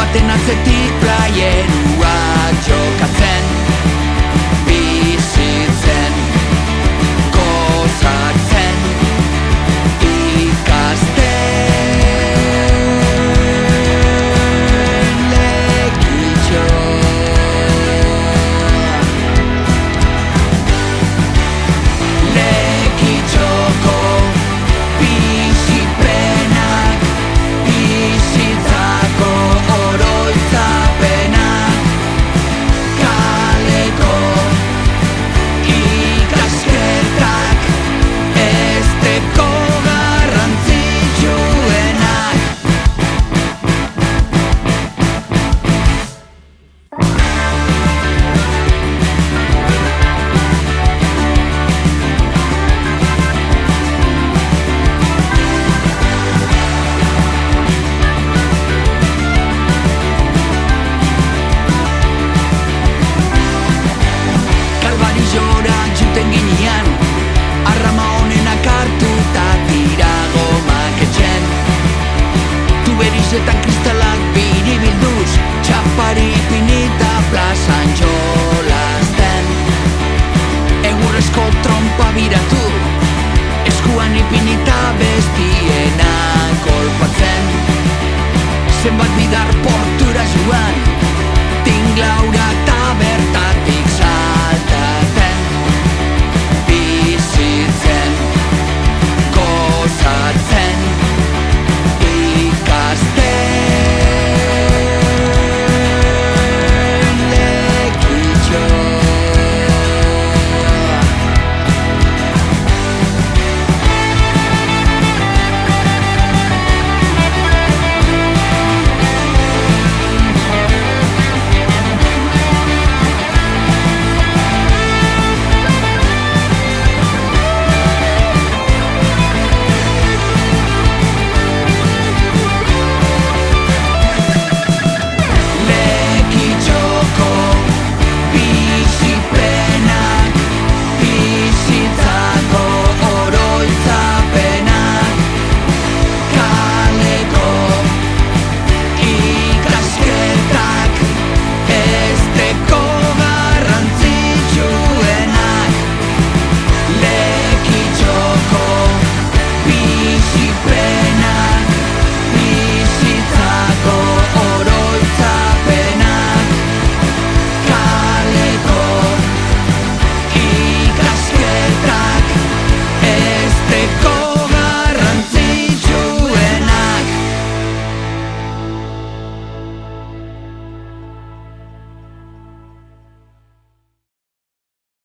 baten atzetik playerua jokatzen, bizitzen, gozatzen, ikasten lekitxo. Lekitxoko bizipenak, bizitzako oroitzapenak, kaleko ikasketak, esteko garrantzitsuenak. Kalbarizora juten ginean, arrama honenak hartuta tirago maketxen, tuberizetan kristalak biribilduz, txapari pinita plazan txolazten, egurrezko trompa biratu, eskuan ipinita bestiena kolpatzen, zenbat bidar portura joan,